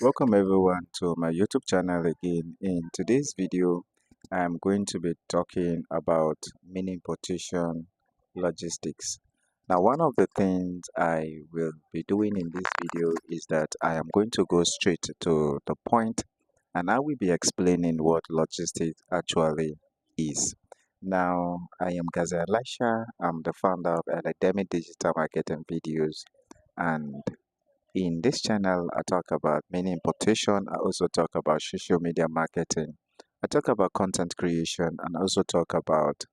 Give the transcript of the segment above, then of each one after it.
Welcome everyone to my YouTube channel again. In today's video, I'm going to be talking about mini importation logistics. Now, one of the things I will be doing in this video is that I am going to go straight to the point and I will be explaining what logistics actually is. Now, I am Gaza Elisha. I'm the founder of Eliademic Digital Marketing Videos, and in this channel, I talk about mini importation. I also talk about social media marketing. I talk about content creation and also talk about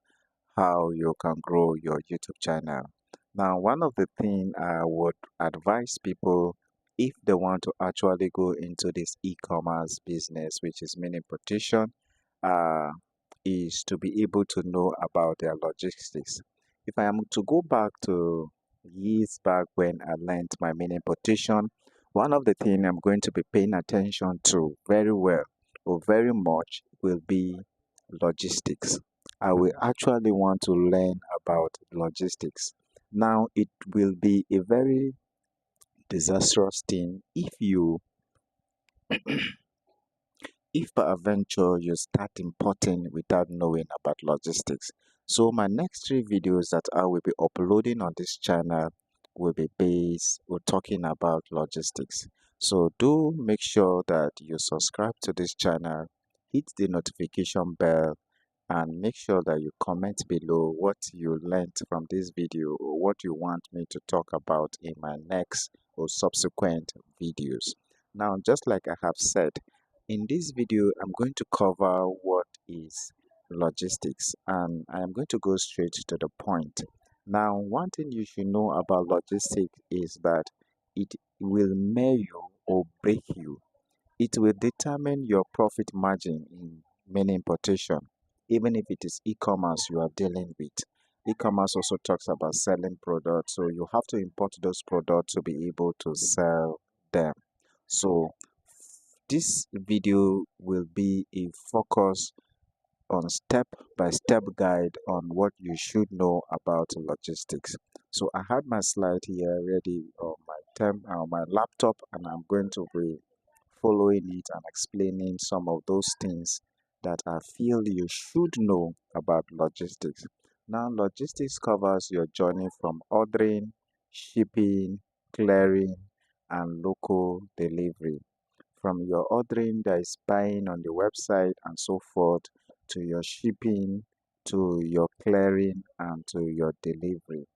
how you can grow your YouTube channel. Now, one of the things I would advise people if they want to actually go into this e-commerce business, which is mini importation, uh, is to be able to know about their logistics. If I am to go back to years back when I learned my mini importation, one of the things I'm going to be paying attention to very well or very much will be logistics. I will actually want to learn about logistics. Now, it will be a very disastrous thing if peradventure you start importing without knowing about logistics. So my next three videos that I will be uploading on this channel will be based or talking about logistics. So do make sure that you subscribe to this channel, hit the notification bell, and make sure that you comment below what you learned from this video or what you want me to talk about in my next or subsequent videos. Now, just like I have said, in this video, I'm going to cover what is logistics and I am going to go straight to the point. Now, one thing you should know about logistics is that it will make you or break you. It will determine your profit margin in many importation, even if it is e-commerce you are dealing with. E-commerce also talks about selling products, so you have to import those products to be able to sell them. So this video will be a focus on step-by-step guide on what you should know about logistics. So I had my slide here ready on my laptop, and I'm going to be following it and explaining some of those things that I feel you should know about logistics. Now, logistics covers your journey from ordering, shipping, clearing, and local delivery. From your ordering, that is buying on the website and so forth, to your shipping, to your clearing, and to your delivery.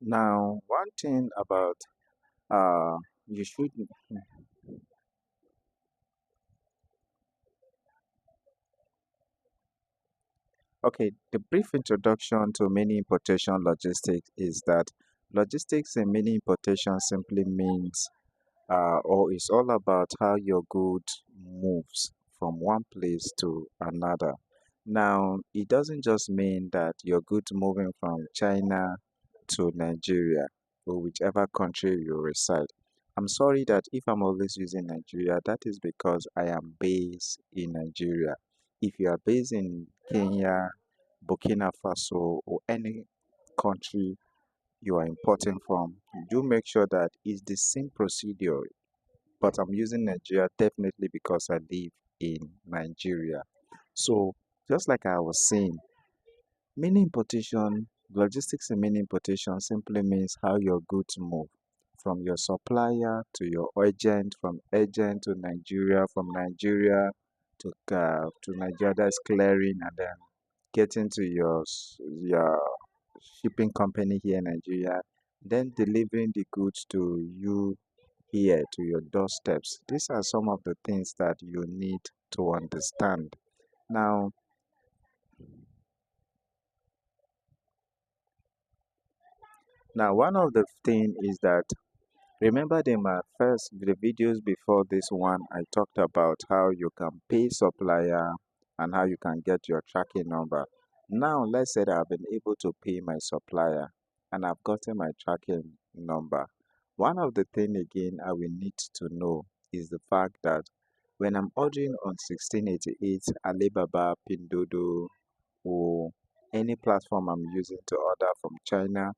Now, one thing about you should Okay, the brief introduction to mini importation logistics is that logistics in mini importation simply means or is all about how your good moves from one place to another. Now, it doesn't just mean that your goods moving from China to Nigeria or whichever country you reside. I'm sorry that if I'm always using Nigeria, that is because I am based in Nigeria. If you are based in Kenya, Burkina Faso, or any country you are importing from, do make sure that it's the same procedure. But I'm using Nigeria definitely because I live in Nigeria. So, just like I was saying, mini importation, logistics in mini importation simply means how your goods move from your supplier to your agent, from agent to Nigeria, from Nigeria to Nigeria, that's clearing, and then getting to your shipping company here in Nigeria, then delivering the goods to you here to your doorsteps. These are some of the things that you need to understand. Now, one of the thing is that remember in my the videos before this one, I talked about how you can pay supplier and how you can get your tracking number. Now, let's say that I've been able to pay my supplier and I've gotten my tracking number. One of the thing again I will need to know is the fact that when I'm ordering on 1688 Alibaba, Pindodo, or any platform I'm using to order from China,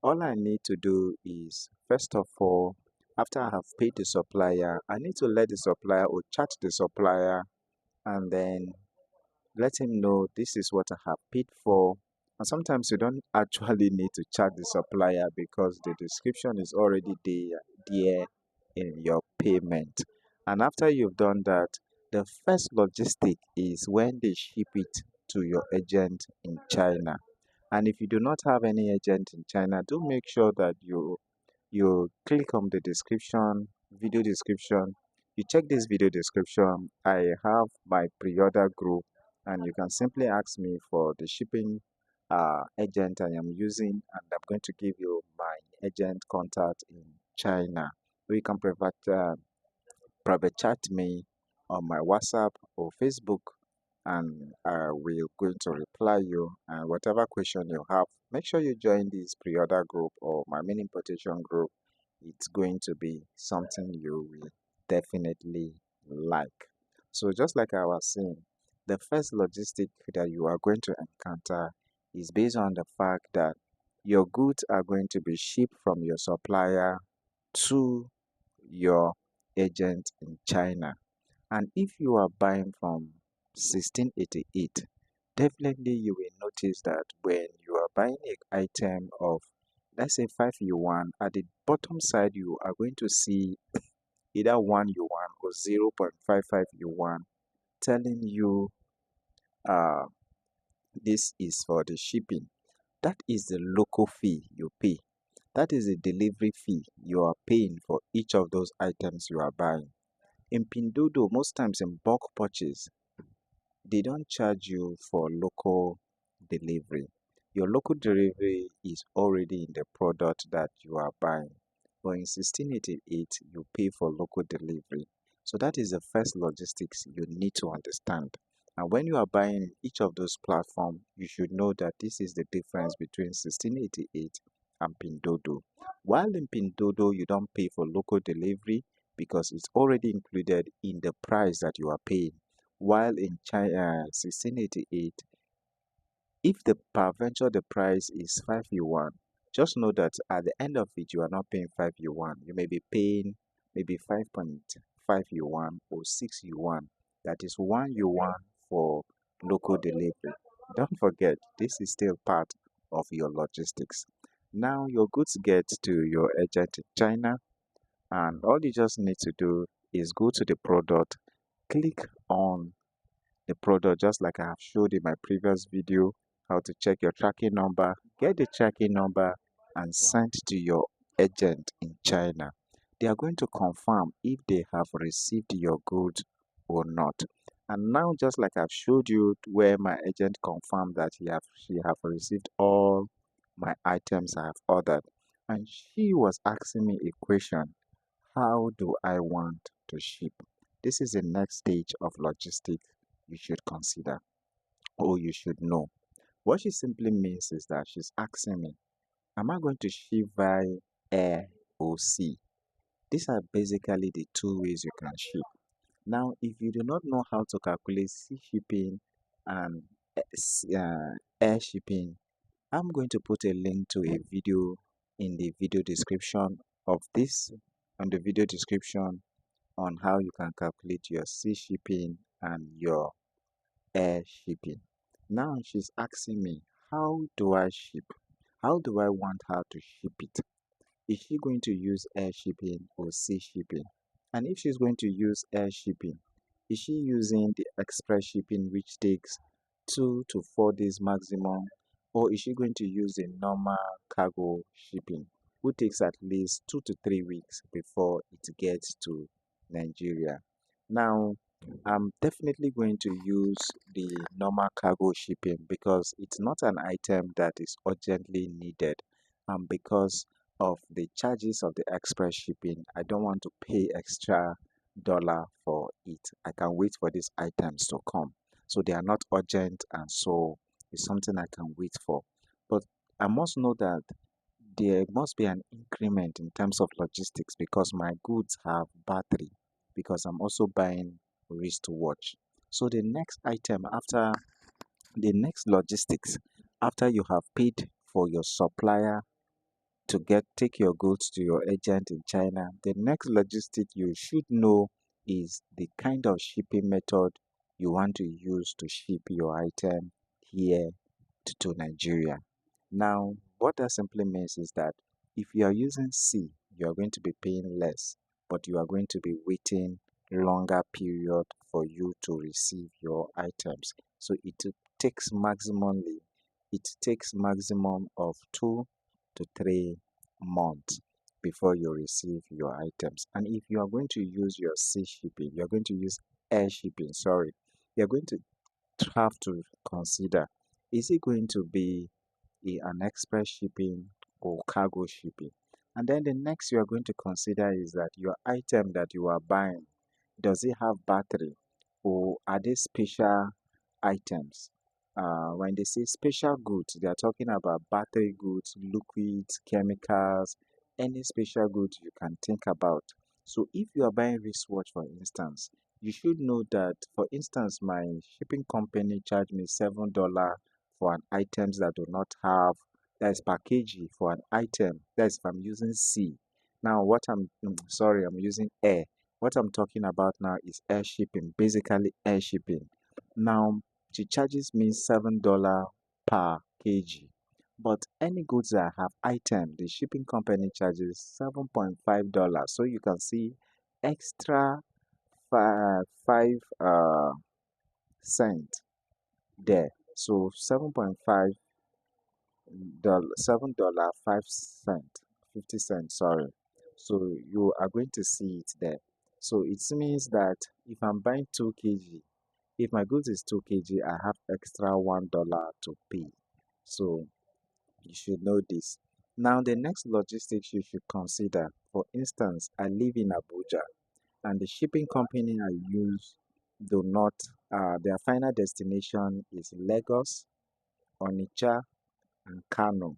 All I need to do is, first of all, after I have paid the supplier, I need to let the supplier or chat the supplier and then let him know this is what I have paid for. And sometimes you don't actually need to charge the supplier because the description is already there in your payment. And after you've done that, the first logistic is when they ship it to your agent in China. And if you do not have any agent in China, do make sure that you click on the description, video description. You check this video description. I have my pre-order group, and you can simply ask me for the shipping agent I am using, and I'm going to give you my agent contact in China. We can private chat me on my WhatsApp or Facebook, and I will going to reply you. And whatever question you have, make sure you join this pre-order group or my mini importation group. It's going to be something you will definitely like. So just like I was saying, the first logistic that you are going to encounter is based on the fact that your goods are going to be shipped from your supplier to your agent in China. And if you are buying from 1688, definitely you will notice that when you are buying an item of, let's say, 5 yuan, at the bottom side you are going to see either 1 yuan or 0.55 yuan telling you uh, this is for the shipping. That is the local fee you pay. That is the delivery fee you are paying for each of those items you are buying. In Pinduoduo, most times in bulk purchase, they don't charge you for local delivery. Your local delivery is already in the product that you are buying. But in 1688, you pay for local delivery. So that is the first logistics you need to understand. And when you are buying each of those platforms, you should know that this is the difference between 1688 and Pindodo. While in Pindodo, you don't pay for local delivery because it's already included in the price that you are paying. While in China, 1688, if the peradventure the price is 5 yuan, just know that at the end of it, you are not paying 5 yuan. You may be paying maybe 5.5 yuan or 6 yuan. That is 1 yuan for local delivery. Don't forget, this is still part of your logistics. Now, your goods get to your agent in China, and all you just need to do is go to the product, click on the product just like I have showed in my previous video, how to check your tracking number, get the tracking number and send to your agent in China. They are going to confirm if they have received your goods or not. And now just like I've showed you where my agent confirmed that she have received all my items I have ordered, and she was asking me a question: how do I want to ship? This is the next stage of logistics you should consider or you should know. What she simply means is that she's asking me, am I going to ship via air or sea? These are basically the two ways you can ship. Now, if you do not know how to calculate sea shipping and air shipping, I'm going to put a link to a video in the video description of this, on the video description on how you can calculate your sea shipping and your air shipping. Now she's asking me, how do I ship? How do I want her to ship it? Is she going to use air shipping or sea shipping? And if she's going to use air shipping, is she using the express shipping which takes 2 to 4 days maximum? Or is she going to use the normal cargo shipping which takes at least 2 to 3 weeks before it gets to Nigeria? Now, I'm definitely going to use the normal cargo shipping because it's not an item that is urgently needed, and because of the charges of the express shipping, I don't want to pay extra dollar for it. I can wait for these items to come. So they are not urgent, and so it's something I can wait for. But I must know that there must be an increment in terms of logistics because my goods have battery, because I'm also buying wristwatch. So the next item after the next logistics, after you have paid for your supplier to get take your goods to your agent in China, the next logistic you should know is the kind of shipping method you want to use to ship your item here to Nigeria. Now, what that simply means is that if you are using sea, you are going to be paying less, but you are going to be waiting longer period for you to receive your items. So it takes maximum of 2 to 3 months before you receive your items. And if you are going to use your sea shipping, you're going to use air shipping, sorry, you're going to have to consider, is it going to be an express shipping or cargo shipping? And then the next you are going to consider is that your item that you are buying, does it have battery, or are they special items? When they say special goods, they are talking about battery goods, liquids, chemicals, any special goods you can think about. So if you are buying wristwatch, for instance, you should know that, for instance, my shipping company charged me $7 for an items that do not have, that is per kg for an item. That is if I'm using sea. Now, sorry, I'm using air. What I'm talking about now is air shipping, basically air shipping. Now, she charges me $7 per kg. But any goods that have item, the shipping company charges $7.5. So you can see extra 5 cent there. So $7.5, 50 cents, sorry. So you are going to see it there. So it means that if I'm buying 2 kg, if my goods is 2 kg, I have extra $1 to pay. So you should know this. Now, the next logistics you should consider, for instance, I live in Abuja, and the shipping company I use do not, their final destination is Lagos, Onitsha, and Kano.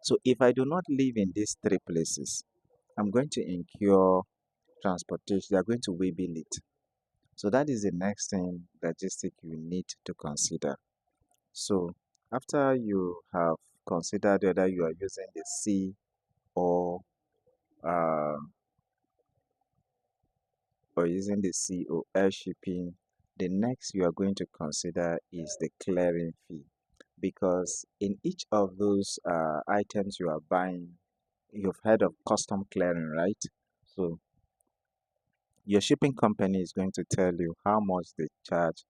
So if I do not live in these three places, I'm going to incur transportation. They are going to waybill it. So that is the next thing logistic you need to consider. So after you have considered whether you are using the sea or uh, using the sea or air shipping, the next you are going to consider is the clearing fee, because in each of those items you are buying, you've heard of custom clearing, right? So your shipping company is going to tell you how much they charge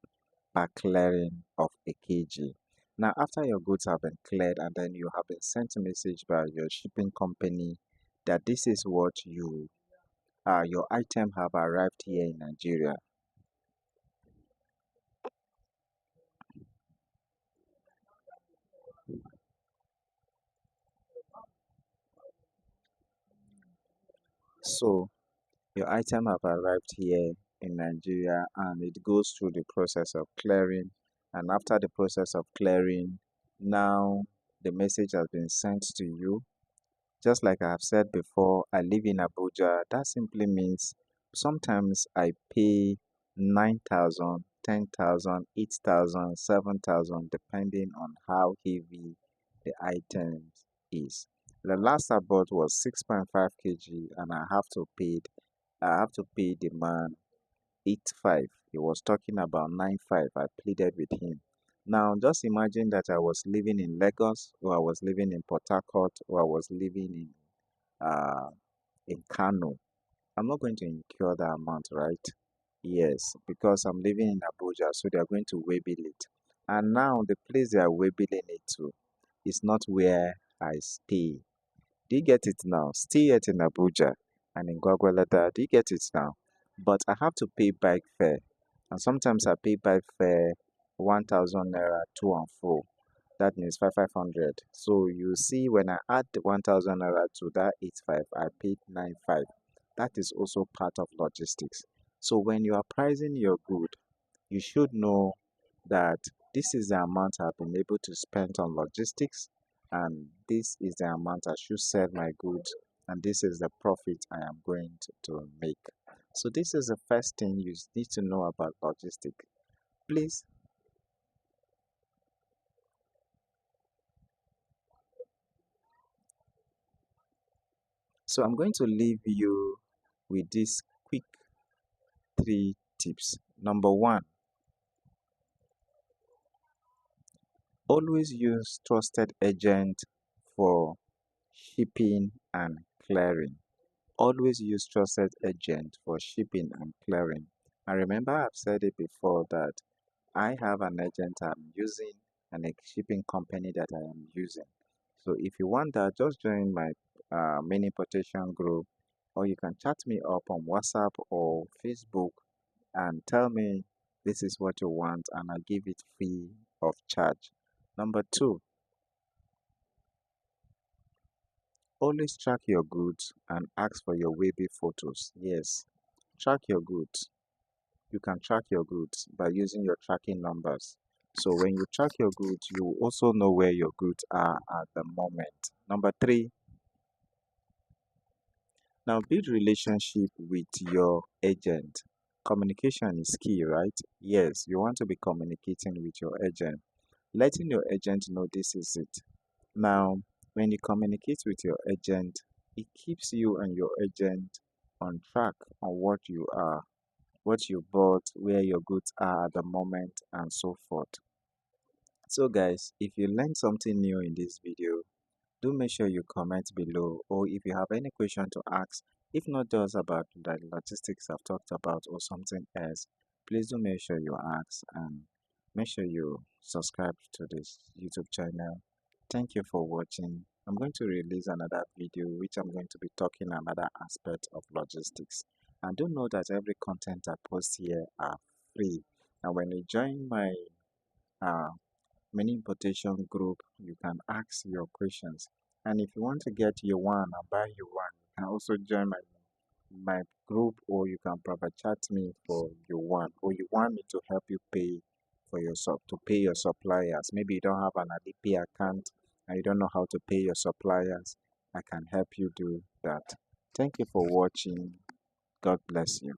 per clearing of a kg. Now, after your goods have been cleared and then you have been sent a message by your shipping company that this is what your item have arrived here in Nigeria. So your item have arrived here in Nigeria, and it goes through the process of clearing. And after the process of clearing, now the message has been sent to you. Just like I have said before, I live in Abuja. That simply means sometimes I pay 9,000, 10,000, 8,000, 7,000, depending on how heavy the item is. The last I bought was 6.5 kg, and I have to pay the man 8.5. He was talking about 9.5. I pleaded with him. Now, just imagine that I was living in Lagos, or I was living in Port Harcourt, or I was living in Kano. I'm not going to incur that amount, right? Yes, because I'm living in Abuja, so they are going to waybill it. And now the place they are waybilling it to is not where I stay. Do you get it now? Stay yet in Abuja and in Gwagwalada. Do you get it now? But I have to pay bike fare. And sometimes I pay bike fare 1,000 naira to and fro. That means 5,500. So you see, when I add the 1,000 naira to that 8.5, I paid 9.5. That is also part of logistics. So when you are pricing your good, you should know that this is the amount I've been able to spend on logistics, and this is the amount I should sell my goods, and this is the profit I am going to make. So this is the first thing you need to know about logistics. Please. So I'm going to leave you with these quick 3 tips. Number 1, always use trusted agent for shipping and clearing. Always use trusted agent for shipping and clearing. And remember, I've said it before that I have an agent I'm using and a shipping company that I am using. So if you want that, just join my mini importation group, or you can chat me up on WhatsApp or Facebook and tell me this is what you want, and I'll give it free of charge. Number 2, always track your goods and ask for your Weibo photos. Yes, track your goods. You can track your goods by using your tracking numbers. So when you track your goods, you will also know where your goods are at the moment. Number 3, now build relationship with your agent. Communication is key, right? Yes, you want to be communicating with your agent. Letting your agent know this is it. Now, when you communicate with your agent, it keeps you and your agent on track on what you bought, where your goods are at the moment, and so forth. So guys, if you learned something new in this video, do make sure you comment below, or if you have any question to ask, if not just about the logistics I've talked about or something else, please do make sure you ask, and make sure you subscribe to this YouTube channel. Thank you for watching. I'm going to release another video which I'm going to be talking another aspect of logistics. And do know that every content I post here are free. And when you join my uh, mini importation group, you can ask your questions. And if you want to get your one and buy your one, you can also join my group, or you can private chat me for your one, or you want me to help you pay for your to pay your suppliers. Maybe you don't have an Alipay account and you don't know how to pay your suppliers. I can help you do that. Thank you for watching. God bless you.